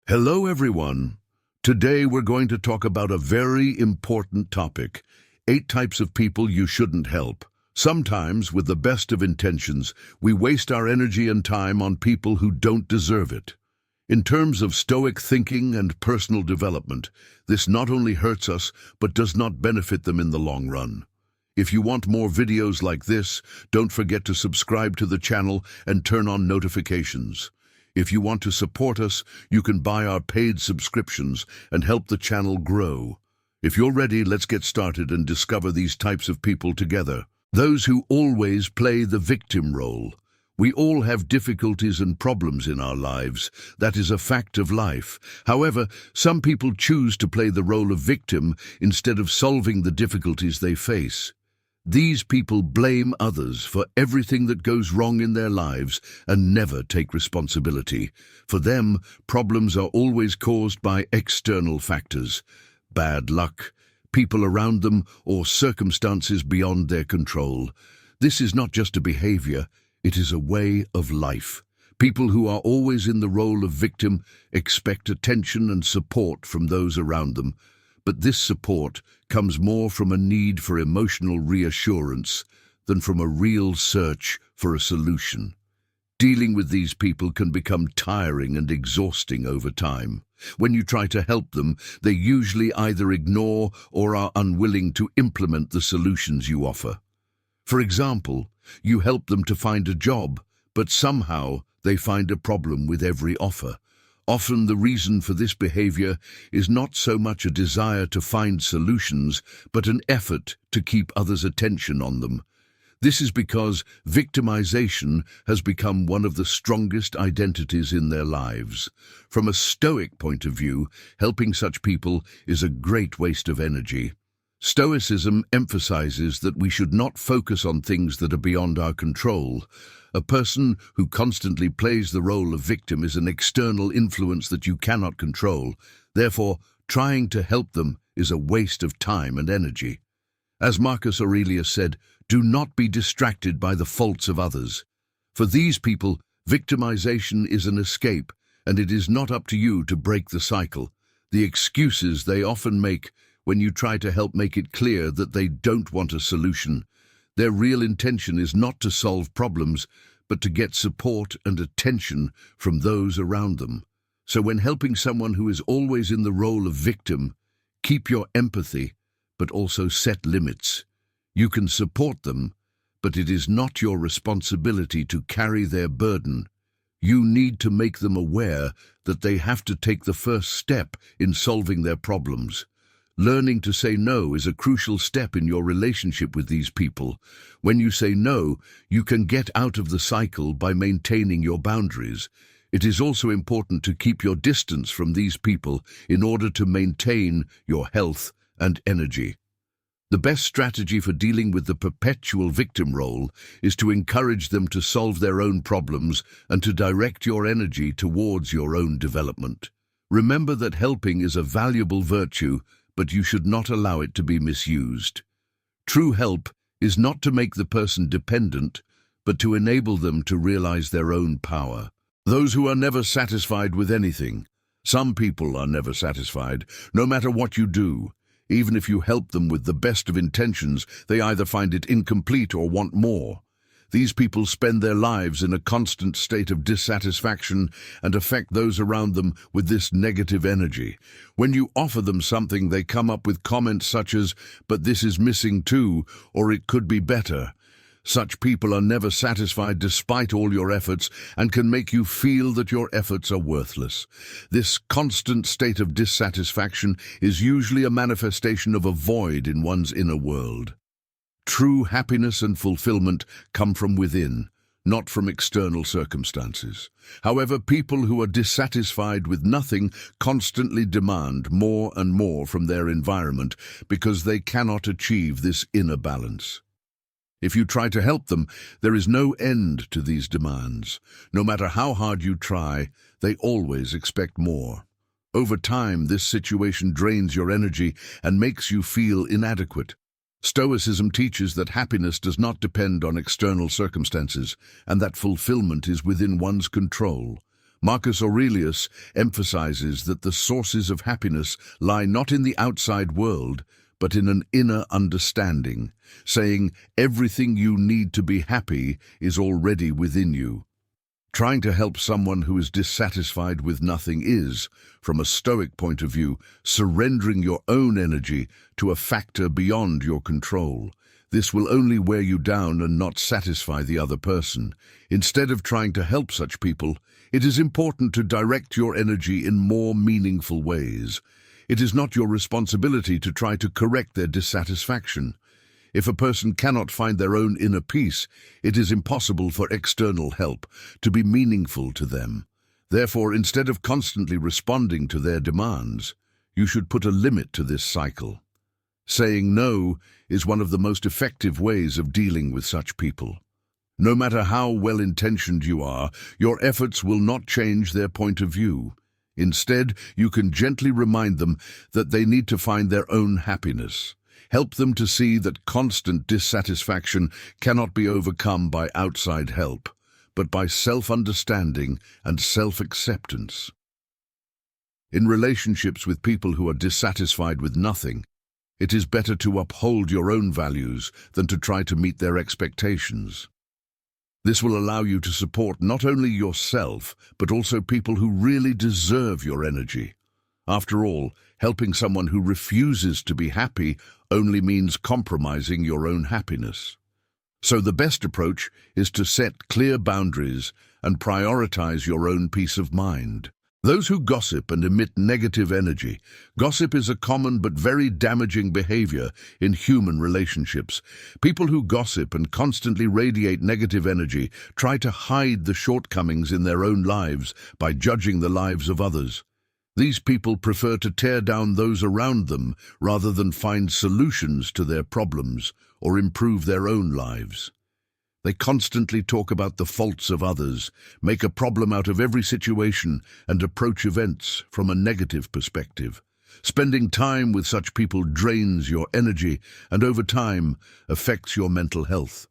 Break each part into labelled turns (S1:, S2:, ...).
S1: Hello everyone. Today we're going to talk about a very important topic, 8 types of people you shouldn't help. Sometimes, with the best of intentions, we waste our energy and time on people who don't deserve it. In terms of Stoic thinking and personal development, this not only hurts us, but does not benefit them in the long run. If you want more videos like this, don't forget to subscribe to the channel and turn on notifications. If you want to support us, you can buy our paid subscriptions and help the channel grow. If you're ready, let's get started and discover these types of people together. Those who always play the victim role. We all have difficulties and problems in our lives. That is a fact of life. However, some people choose to play the role of victim instead of solving the difficulties they face. These people blame others for everything that goes wrong in their lives and never take responsibility. For them, problems are always caused by external factors, bad luck, people around them, or circumstances beyond their control. This is not just a behavior, it is a way of life. People who are always in the role of victim expect attention and support from those around them. But this support comes more from a need for emotional reassurance than from a real search for a solution. Dealing with these people can become tiring and exhausting over time. When you try to help them, they usually either ignore or are unwilling to implement the solutions you offer. For example, you help them to find a job, but somehow they find a problem with every offer. Often the reason for this behavior is not so much a desire to find solutions, but an effort to keep others' attention on them. This is because victimization has become one of the strongest identities in their lives. From a Stoic point of view, helping such people is a great waste of energy. Stoicism emphasizes that we should not focus on things that are beyond our control. A person who constantly plays the role of victim is an external influence that you cannot control. Therefore, trying to help them is a waste of time and energy. As Marcus Aurelius said, do not be distracted by the faults of others. For these people, victimization is an escape, and it is not up to you to break the cycle. The excuses they often make when you try to help make it clear that they don't want a solution. Their real intention is not to solve problems, but to get support and attention from those around them. So when helping someone who is always in the role of victim, keep your empathy, but also set limits. You can support them, but it is not your responsibility to carry their burden. You need to make them aware that they have to take the first step in solving their problems. Learning to say no is a crucial step in your relationship with these people. When you say no, you can get out of the cycle by maintaining your boundaries. It is also important to keep your distance from these people in order to maintain your health and energy. The best strategy for dealing with the perpetual victim role is to encourage them to solve their own problems and to direct your energy towards your own development. Remember that helping is a valuable virtue, but you should not allow it to be misused. True help is not to make the person dependent, but to enable them to realize their own power. Those who are never satisfied with anything. Some people are never satisfied, no matter what you do. Even if you help them with the best of intentions, they either find it incomplete or want more. These people spend their lives in a constant state of dissatisfaction and affect those around them with this negative energy. When you offer them something, they come up with comments such as, "But this is missing too," or "It could be better." Such people are never satisfied despite all your efforts and can make you feel that your efforts are worthless. This constant state of dissatisfaction is usually a manifestation of a void in one's inner world. True happiness and fulfillment come from within, not from external circumstances. However, people who are dissatisfied with nothing constantly demand more and more from their environment because they cannot achieve this inner balance. If you try to help them, there is no end to these demands. No matter how hard you try, they always expect more. Over time, this situation drains your energy and makes you feel inadequate. Stoicism teaches that happiness does not depend on external circumstances and that fulfillment is within one's control. Marcus Aurelius emphasizes that the sources of happiness lie not in the outside world, but in an inner understanding, saying everything you need to be happy is already within you. Trying to help someone who is dissatisfied with nothing is, from a Stoic point of view, surrendering your own energy to a factor beyond your control. This will only wear you down and not satisfy the other person. Instead of trying to help such people, it is important to direct your energy in more meaningful ways. It is not your responsibility to try to correct their dissatisfaction. If a person cannot find their own inner peace, it is impossible for external help to be meaningful to them. Therefore, instead of constantly responding to their demands, you should put a limit to this cycle. Saying no is one of the most effective ways of dealing with such people. No matter how well-intentioned you are, your efforts will not change their point of view. Instead, you can gently remind them that they need to find their own happiness. Help them to see that constant dissatisfaction cannot be overcome by outside help, but by self-understanding and self-acceptance. In relationships with people who are dissatisfied with nothing, it is better to uphold your own values than to try to meet their expectations. This will allow you to support not only yourself, but also people who really deserve your energy. After all, helping someone who refuses to be happy only means compromising your own happiness. So the best approach is to set clear boundaries and prioritize your own peace of mind. Those who gossip and emit negative energy. Gossip is a common but very damaging behavior in human relationships. People who gossip and constantly radiate negative energy try to hide the shortcomings in their own lives by judging the lives of others. These people prefer to tear down those around them rather than find solutions to their problems or improve their own lives. They constantly talk about the faults of others, make a problem out of every situation, and approach events from a negative perspective. Spending time with such people drains your energy and over time affects your mental health.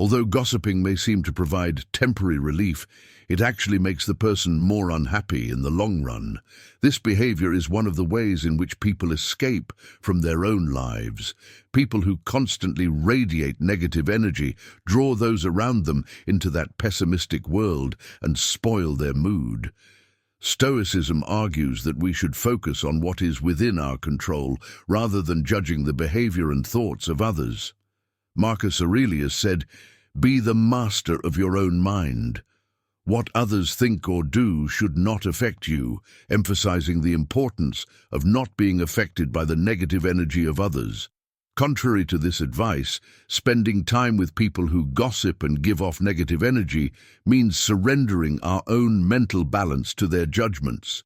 S1: Although gossiping may seem to provide temporary relief, it actually makes the person more unhappy in the long run. This behavior is one of the ways in which people escape from their own lives. People who constantly radiate negative energy draw those around them into that pessimistic world and spoil their mood. Stoicism argues that we should focus on what is within our control rather than judging the behavior and thoughts of others. Marcus Aurelius said, "Be the master of your own mind. What others think or do should not affect you," emphasizing the importance of not being affected by the negative energy of others. Contrary to this advice, spending time with people who gossip and give off negative energy means surrendering our own mental balance to their judgments.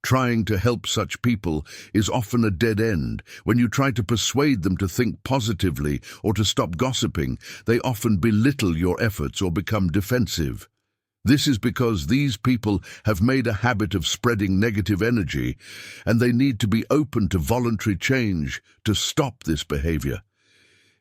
S1: Trying to help such people is often a dead end. When you try to persuade them to think positively or to stop gossiping, they often belittle your efforts or become defensive. This is because these people have made a habit of spreading negative energy, and they need to be open to voluntary change to stop this behavior.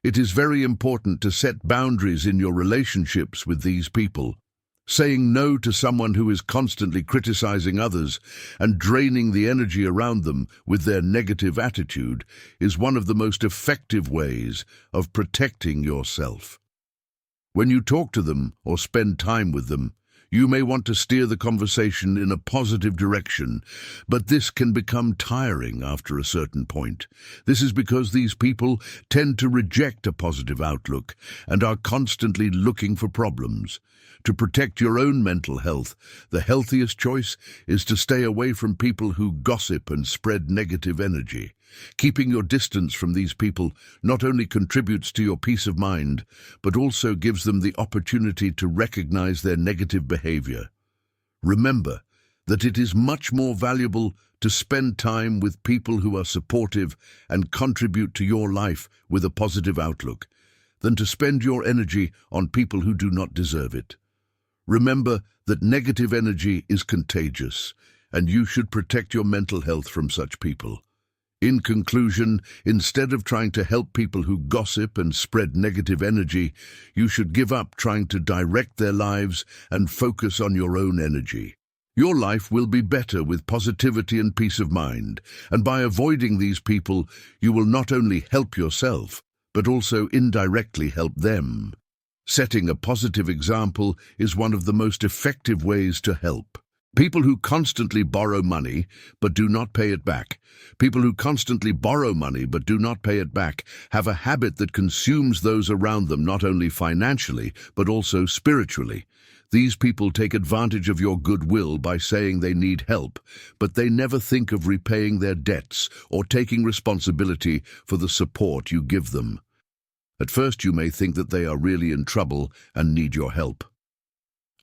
S1: It is very important to set boundaries in your relationships with these people. Saying no to someone who is constantly criticizing others and draining the energy around them with their negative attitude is one of the most effective ways of protecting yourself. When you talk to them or spend time with them, you may want to steer the conversation in a positive direction, but this can become tiring after a certain point. This is because these people tend to reject a positive outlook and are constantly looking for problems. To protect your own mental health, the healthiest choice is to stay away from people who gossip and spread negative energy. Keeping your distance from these people not only contributes to your peace of mind, but also gives them the opportunity to recognize their negative behavior. Remember that it is much more valuable to spend time with people who are supportive and contribute to your life with a positive outlook, than to spend your energy on people who do not deserve it. Remember that negative energy is contagious, and you should protect your mental health from such people. In conclusion, instead of trying to help people who gossip and spread negative energy, you should give up trying to direct their lives and focus on your own energy. Your life will be better with positivity and peace of mind, and by avoiding these people, you will not only help yourself, but also indirectly help them. Setting a positive example is one of the most effective ways to help. People who constantly borrow money but do not pay it back. People who constantly borrow money but do not pay it back have a habit that consumes those around them not only financially but also spiritually. These people take advantage of your goodwill by saying they need help, but they never think of repaying their debts or taking responsibility for the support you give them. At first you may think that they are really in trouble and need your help.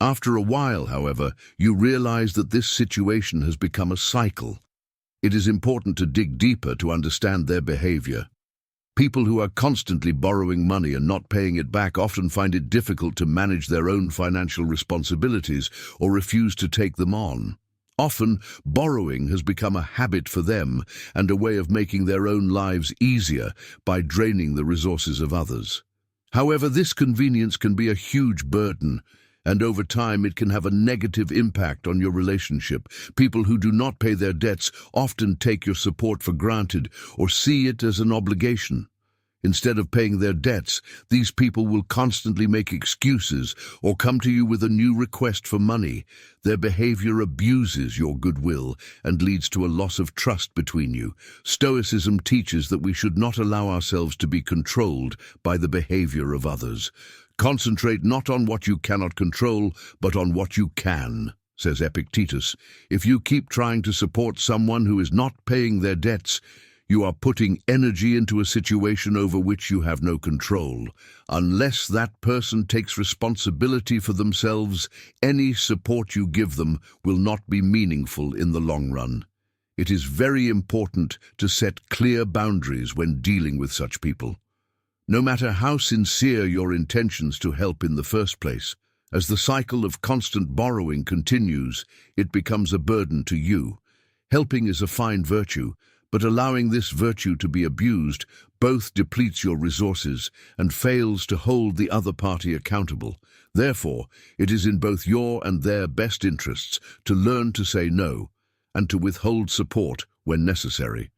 S1: After a while, however, you realize that this situation has become a cycle. It is important to dig deeper to understand their behavior. People who are constantly borrowing money and not paying it back often find it difficult to manage their own financial responsibilities or refuse to take them on. Often, borrowing has become a habit for them and a way of making their own lives easier by draining the resources of others. However, this convenience can be a huge burden, and over time it can have a negative impact on your relationship. People who do not pay their debts often take your support for granted or see it as an obligation. Instead of paying their debts, these people will constantly make excuses or come to you with a new request for money. Their behavior abuses your goodwill and leads to a loss of trust between you. Stoicism teaches that we should not allow ourselves to be controlled by the behavior of others. Concentrate not on what you cannot control, but on what you can, says Epictetus. If you keep trying to support someone who is not paying their debts, you are putting energy into a situation over which you have no control. Unless that person takes responsibility for themselves, any support you give them will not be meaningful in the long run. It is very important to set clear boundaries when dealing with such people. No matter how sincere your intentions to help in the first place, as the cycle of constant borrowing continues, it becomes a burden to you. Helping is a fine virtue, but allowing this virtue to be abused both depletes your resources and fails to hold the other party accountable. Therefore, it is in both your and their best interests to learn to say no and to withhold support when necessary.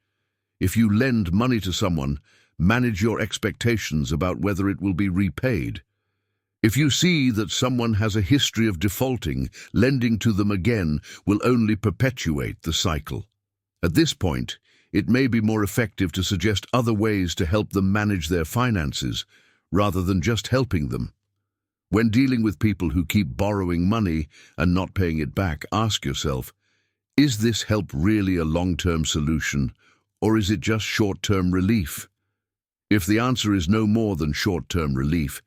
S1: If you lend money to someone, manage your expectations about whether it will be repaid. If you see that someone has a history of defaulting, lending to them again will only perpetuate the cycle. At this point, it may be more effective to suggest other ways to help them manage their finances, rather than just helping them. When dealing with people who keep borrowing money and not paying it back, ask yourself, is this help really a long-term solution, or is it just short-term relief? If the answer is no more than short-term relief,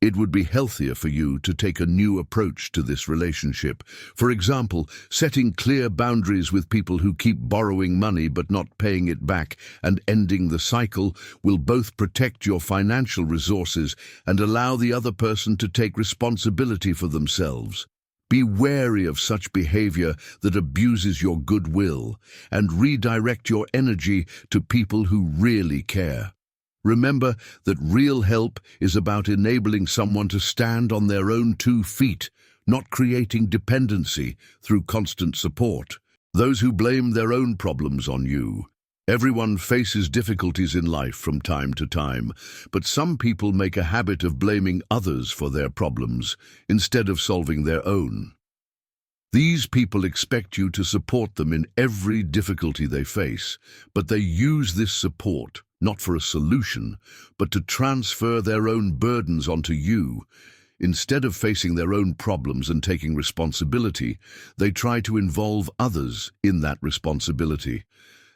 S1: it would be healthier for you to take a new approach to this relationship. For example, setting clear boundaries with people who keep borrowing money but not paying it back and ending the cycle will both protect your financial resources and allow the other person to take responsibility for themselves. Be wary of such behavior that abuses your goodwill and redirect your energy to people who really care. Remember that real help is about enabling someone to stand on their own 2 feet, not creating dependency through constant support. Those who blame their own problems on you. Everyone faces difficulties in life from time to time, but some people make a habit of blaming others for their problems instead of solving their own. These people expect you to support them in every difficulty they face, but they use this support not for a solution, but to transfer their own burdens onto you. Instead of facing their own problems and taking responsibility, they try to involve others in that responsibility.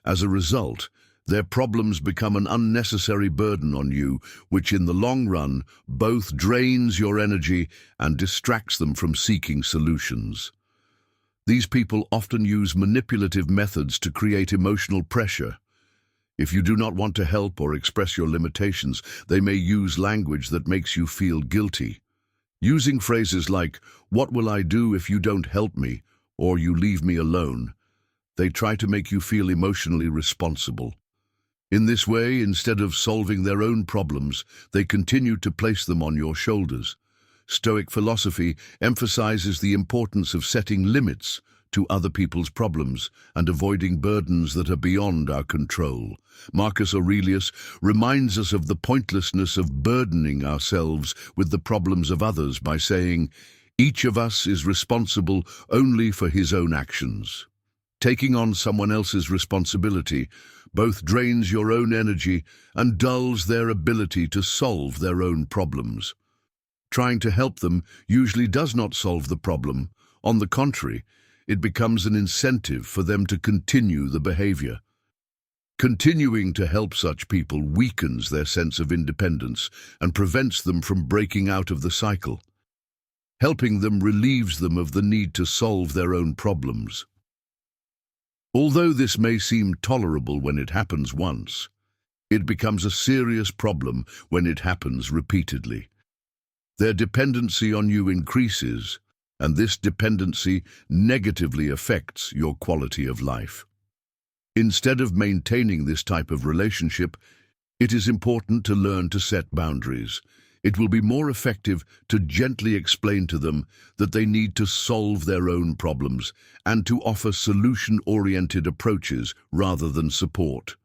S1: As a result, their problems become an unnecessary burden on you, which in the long run both drains your energy and distracts them from seeking solutions. These people often use manipulative methods to create emotional pressure. If you do not want to help or express your limitations, they may use language that makes you feel guilty. Using phrases like, "What will I do if you don't help me?" or "You leave me alone," they try to make you feel emotionally responsible. In this way, instead of solving their own problems, they continue to place them on your shoulders. Stoic philosophy emphasizes the importance of setting limits to other people's problems and avoiding burdens that are beyond our control. Marcus Aurelius reminds us of the pointlessness of burdening ourselves with the problems of others by saying, "Each of us is responsible only for his own actions." Taking on someone else's responsibility both drains your own energy and dulls their ability to solve their own problems. Trying to help them usually does not solve the problem. On the contrary, it becomes an incentive for them to continue the behavior. Continuing to help such people weakens their sense of independence and prevents them from breaking out of the cycle. Helping them relieves them of the need to solve their own problems. Although this may seem tolerable when it happens once, it becomes a serious problem when it happens repeatedly. Their dependency on you increases, and this dependency negatively affects your quality of life. Instead of maintaining this type of relationship, it is important to learn to set boundaries. It will be more effective to gently explain to them that they need to solve their own problems and to offer solution-oriented approaches rather than support.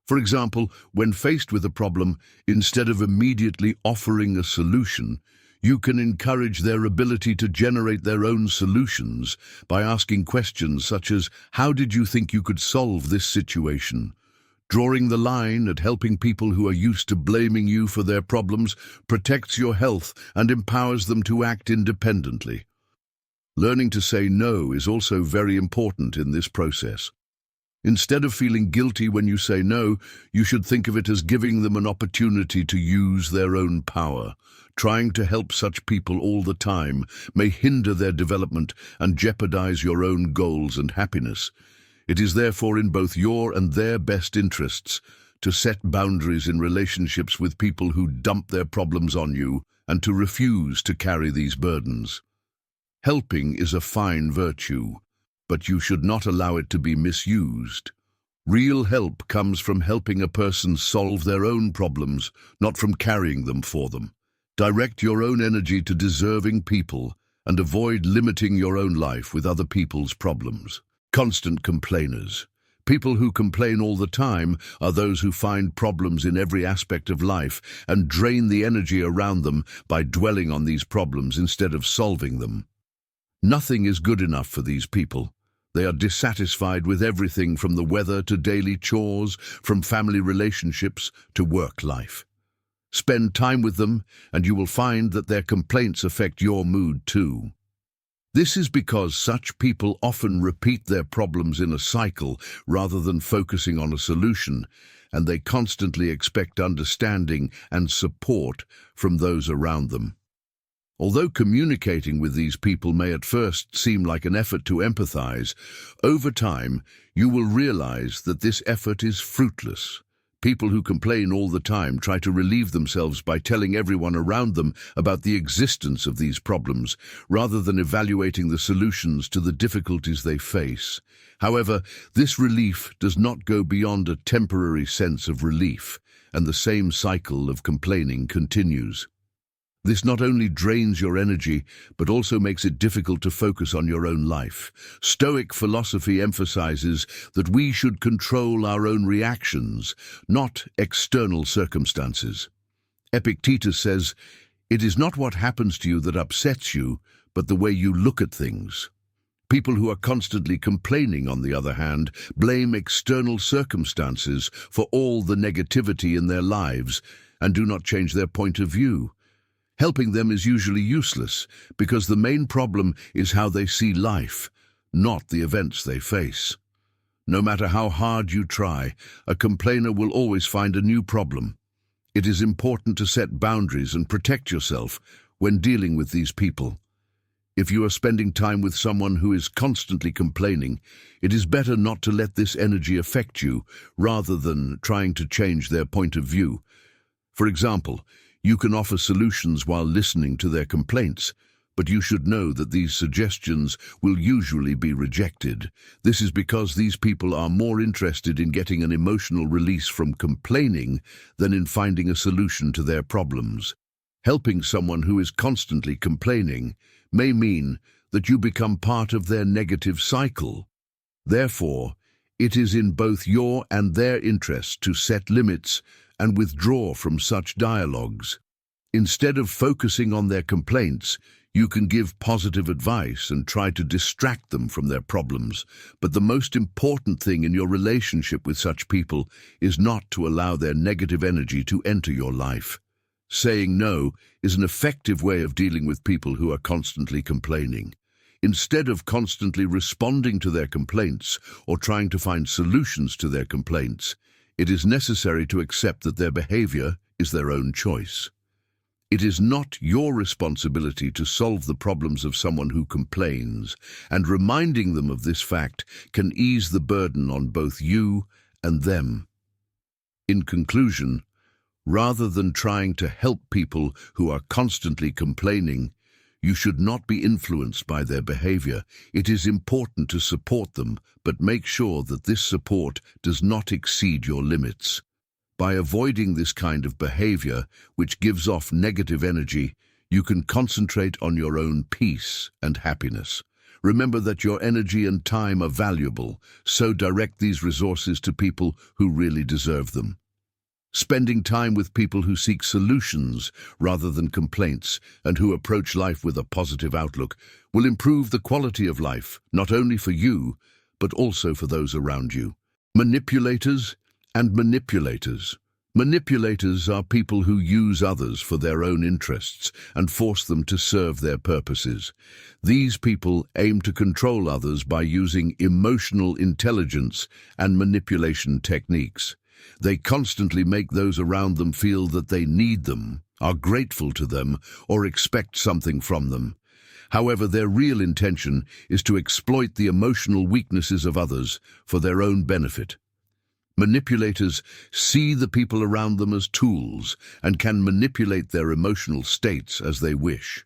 S1: For example, when faced with a problem, instead of immediately offering a solution, you can encourage their ability to generate their own solutions by asking questions such as, "How did you think you could solve this situation?" Drawing the line at helping people who are used to blaming you for their problems protects your health and empowers them to act independently. Learning to say no is also very important in this process. Instead of feeling guilty when you say no, you should think of it as giving them an opportunity to use their own power. Trying to help such people all the time may hinder their development and jeopardize your own goals and happiness. It is therefore in both your and their best interests to set boundaries in relationships with people who dump their problems on you and to refuse to carry these burdens. Helping is a fine virtue, but you should not allow it to be misused. Real help comes from helping a person solve their own problems, not from carrying them for them. Direct your own energy to deserving people and avoid limiting your own life with other people's problems. Constant complainers. People who complain all the time are those who find problems in every aspect of life and drain the energy around them by dwelling on these problems instead of solving them. Nothing is good enough for these people. They are dissatisfied with everything from the weather to daily chores, from family relationships to work life. Spend time with them and you will find that their complaints affect your mood too. This is because such people often repeat their problems in a cycle rather than focusing on a solution, and they constantly expect understanding and support from those around them. Although communicating with these people may at first seem like an effort to empathize, over time you will realize that this effort is fruitless. People who complain all the time try to relieve themselves by telling everyone around them about the existence of these problems, rather than evaluating the solutions to the difficulties they face. However, this relief does not go beyond a temporary sense of relief, and the same cycle of complaining continues. This not only drains your energy, but also makes it difficult to focus on your own life. Stoic philosophy emphasizes that we should control our own reactions, not external circumstances. Epictetus says, "It is not what happens to you that upsets you, but the way you look at things." People who are constantly complaining, on the other hand, blame external circumstances for all the negativity in their lives and do not change their point of view. Helping them is usually useless because the main problem is how they see life, not the events they face. No matter how hard you try, a complainer will always find a new problem. It is important to set boundaries and protect yourself when dealing with these people. If you are spending time with someone who is constantly complaining, it is better not to let this energy affect you rather than trying to change their point of view. For example, you can offer solutions while listening to their complaints, but you should know that these suggestions will usually be rejected. This is because these people are more interested in getting an emotional release from complaining than in finding a solution to their problems. Helping someone who is constantly complaining may mean that you become part of their negative cycle. Therefore, it is in both your and their interest to set limits and withdraw from such dialogues. Instead of focusing on their complaints, you can give positive advice and try to distract them from their problems. But the most important thing in your relationship with such people is not to allow their negative energy to enter your life. Saying no is an effective way of dealing with people who are constantly complaining. Instead of constantly responding to their complaints or trying to find solutions to their complaints, it is necessary to accept that their behavior is their own choice. It is not your responsibility to solve the problems of someone who complains, and reminding them of this fact can ease the burden on both you and them. In conclusion, rather than trying to help people who are constantly complaining, you should not be influenced by their behavior. It is important to support them, but make sure that this support does not exceed your limits. By avoiding this kind of behavior, which gives off negative energy, you can concentrate on your own peace and happiness. Remember that your energy and time are valuable, so direct these resources to people who really deserve them. Spending time with people who seek solutions rather than complaints and who approach life with a positive outlook will improve the quality of life, not only for you, but also for those around you. Manipulators and manipulators. Manipulators are people who use others for their own interests and force them to serve their purposes. These people aim to control others by using emotional intelligence and manipulation techniques. They constantly make those around them feel that they need them, are grateful to them, or expect something from them. However, their real intention is to exploit the emotional weaknesses of others for their own benefit. Manipulators see the people around them as tools and can manipulate their emotional states as they wish.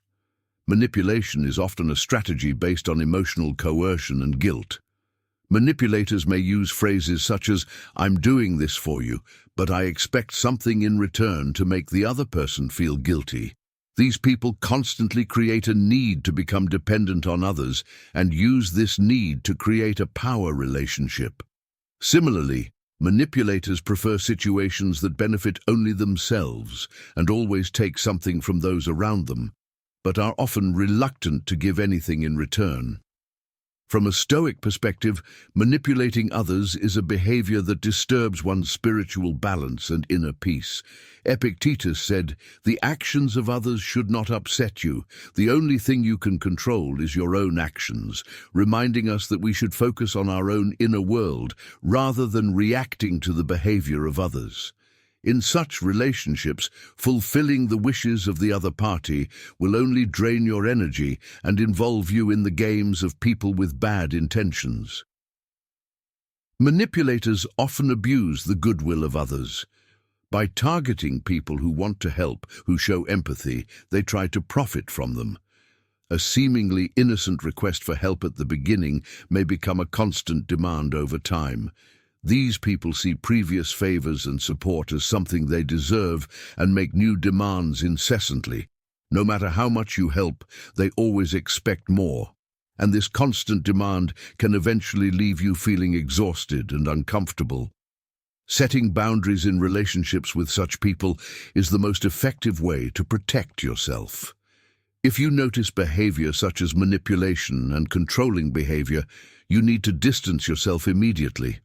S1: Manipulation is often a strategy based on emotional coercion and guilt. Manipulators may use phrases such as, "I'm doing this for you, but I expect something in return," to make the other person feel guilty. These people constantly create a need to become dependent on others and use this need to create a power relationship. Similarly, manipulators prefer situations that benefit only themselves and always take something from those around them, but are often reluctant to give anything in return. From a Stoic perspective, manipulating others is a behavior that disturbs one's spiritual balance and inner peace. Epictetus said, "The actions of others should not upset you. The only thing you can control is your own actions," reminding us that we should focus on our own inner world rather than reacting to the behavior of others. In such relationships, fulfilling the wishes of the other party will only drain your energy and involve you in the games of people with bad intentions. Manipulators often abuse the goodwill of others. By targeting people who want to help, who show empathy, they try to profit from them. A seemingly innocent request for help at the beginning may become a constant demand over time. These people see previous favors and support as something they deserve and make new demands incessantly. No matter how much you help, they always expect more. And this constant demand can eventually leave you feeling exhausted and uncomfortable. Setting boundaries in relationships with such people is the most effective way to protect yourself. If you notice behavior such as manipulation and controlling behavior, you need to distance yourself immediately.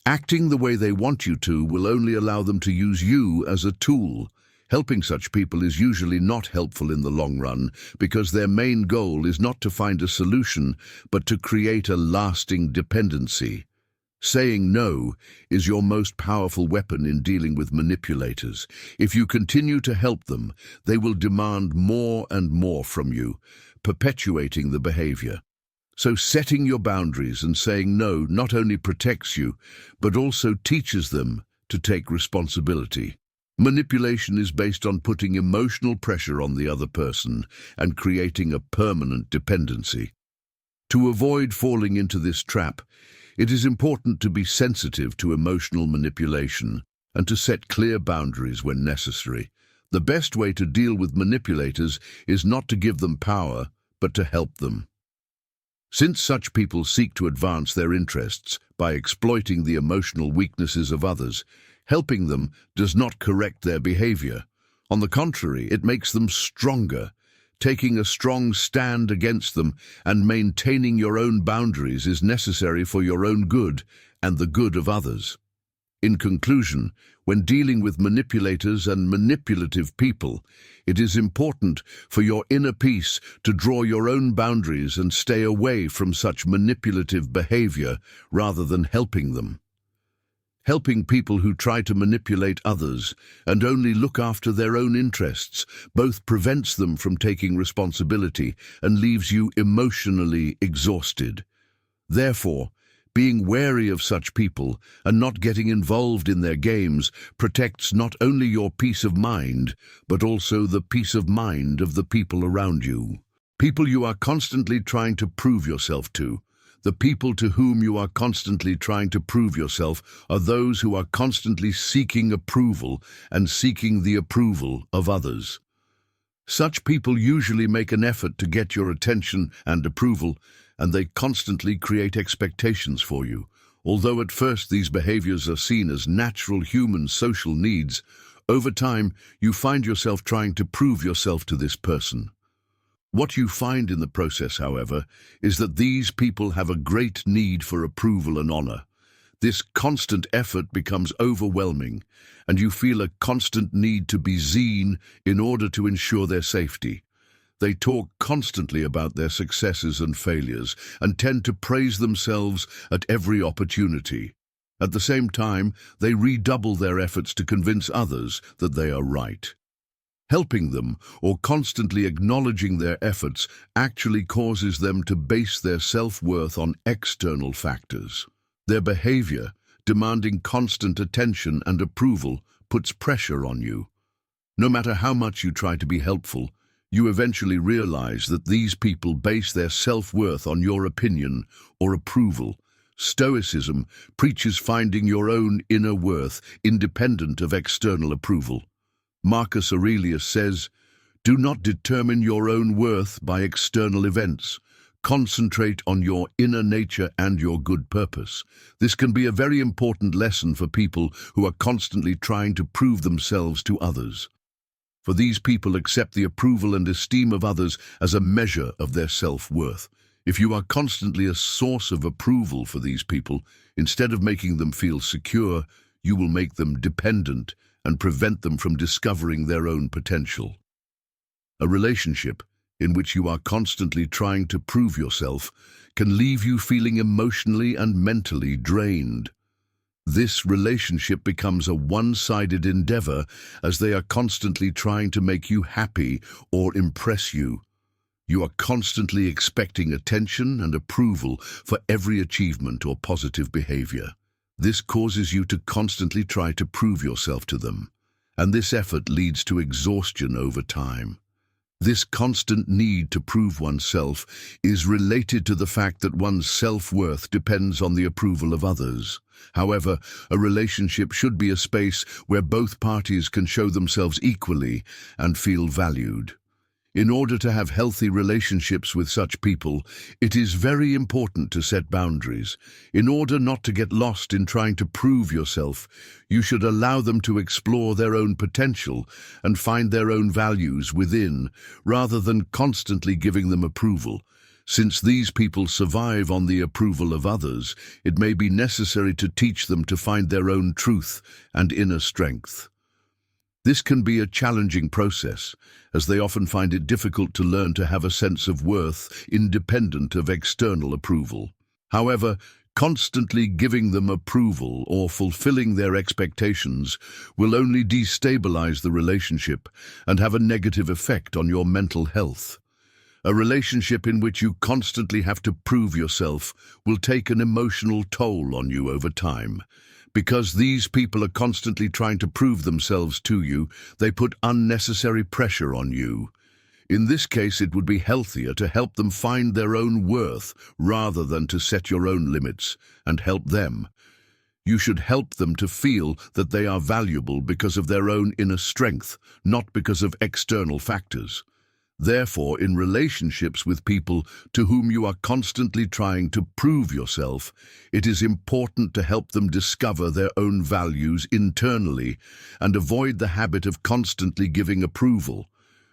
S1: Acting the way they want you to will only allow them to use you as a tool. Helping such people is usually not helpful in the long run because their main goal is not to find a solution, but to create a lasting dependency. Saying no is your most powerful weapon in dealing with manipulators. If you continue to help them, they will demand more and more from you, perpetuating the behavior. So setting your boundaries and saying no not only protects you, but also teaches them to take responsibility. Manipulation is based on putting emotional pressure on the other person and creating a permanent dependency. To avoid falling into this trap, it is important to be sensitive to emotional manipulation and to set clear boundaries when necessary. The best way to deal with manipulators is not to give them power, but to help them. Since such people seek to advance their interests by exploiting the emotional weaknesses of others, helping them does not correct their behavior. On the contrary, it makes them stronger. Taking a strong stand against them and maintaining your own boundaries is necessary for your own good and the good of others. In conclusion, when dealing with manipulators and manipulative people, it is important for your inner peace to draw your own boundaries and stay away from such manipulative behavior rather than helping them. Helping people who try to manipulate others and only look after their own interests both prevents them from taking responsibility and leaves you emotionally exhausted. Therefore, being wary of such people and not getting involved in their games protects not only your peace of mind, but also the peace of mind of the people around you. People you are constantly trying to prove yourself to. The people to whom you are constantly trying to prove yourself are those who are constantly seeking approval and seeking the approval of others. Such people usually make an effort to get your attention and approval, and they constantly create expectations for you. Although at first these behaviors are seen as natural human social needs, over time you find yourself trying to prove yourself to this person. What you find in the process, however, is that these people have a great need for approval and honor. This constant effort becomes overwhelming, and you feel a constant need to be seen in order to ensure their safety. They talk constantly about their successes and failures and tend to praise themselves at every opportunity. At the same time, they redouble their efforts to convince others that they are right. Helping them or constantly acknowledging their efforts actually causes them to base their self-worth on external factors. Their behavior, demanding constant attention and approval, puts pressure on you. No matter how much you try to be helpful, you eventually realize that these people base their self-worth on your opinion or approval. Stoicism preaches finding your own inner worth independent of external approval. Marcus Aurelius says, "Do not determine your own worth by external events. Concentrate on your inner nature and your good purpose." This can be a very important lesson for people who are constantly trying to prove themselves to others. For these people accept the approval and esteem of others as a measure of their self-worth. If you are constantly a source of approval for these people, instead of making them feel secure, you will make them dependent and prevent them from discovering their own potential. A relationship in which you are constantly trying to prove yourself can leave you feeling emotionally and mentally drained. This relationship becomes a one-sided endeavor as they are constantly trying to make you happy or impress you. You are constantly expecting attention and approval for every achievement or positive behavior. This causes you to constantly try to prove yourself to them, and this effort leads to exhaustion over time. This constant need to prove oneself is related to the fact that one's self-worth depends on the approval of others. However, a relationship should be a space where both parties can show themselves equally and feel valued. In order to have healthy relationships with such people, it is very important to set boundaries. In order not to get lost in trying to prove yourself, you should allow them to explore their own potential and find their own values within, rather than constantly giving them approval. Since these people survive on the approval of others, it may be necessary to teach them to find their own truth and inner strength. This can be a challenging process, as they often find it difficult to learn to have a sense of worth independent of external approval. However, constantly giving them approval or fulfilling their expectations will only destabilize the relationship and have a negative effect on your mental health. A relationship in which you constantly have to prove yourself will take an emotional toll on you over time. Because these people are constantly trying to prove themselves to you, they put unnecessary pressure on you. In this case, it would be healthier to help them find their own worth rather than to set your own limits and help them. You should help them to feel that they are valuable because of their own inner strength, not because of external factors. Therefore, in relationships with people to whom you are constantly trying to prove yourself, it is important to help them discover their own values internally and avoid the habit of constantly giving approval.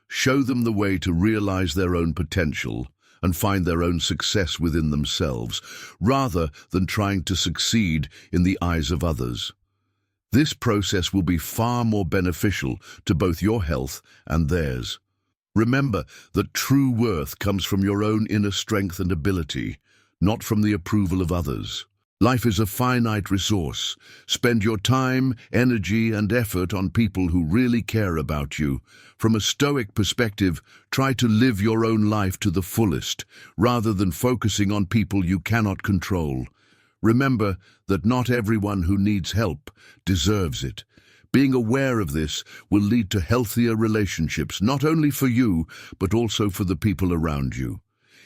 S1: Show them the way to realize their own potential and find their own success within themselves, rather than trying to succeed in the eyes of others. This process will be far more beneficial to both your health and theirs. Remember that true worth comes from your own inner strength and ability, not from the approval of others. Life is a finite resource. Spend your time, energy, and effort on people who really care about you. From a Stoic perspective, try to live your own life to the fullest, rather than focusing on people you cannot control. Remember that not everyone who needs help deserves it. Being aware of this will lead to healthier relationships, not only for you, but also for the people around you.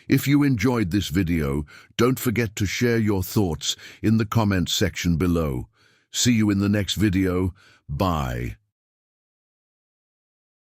S1: If you enjoyed this video, don't forget to share your thoughts in the comments section below. See you in the next video. Bye.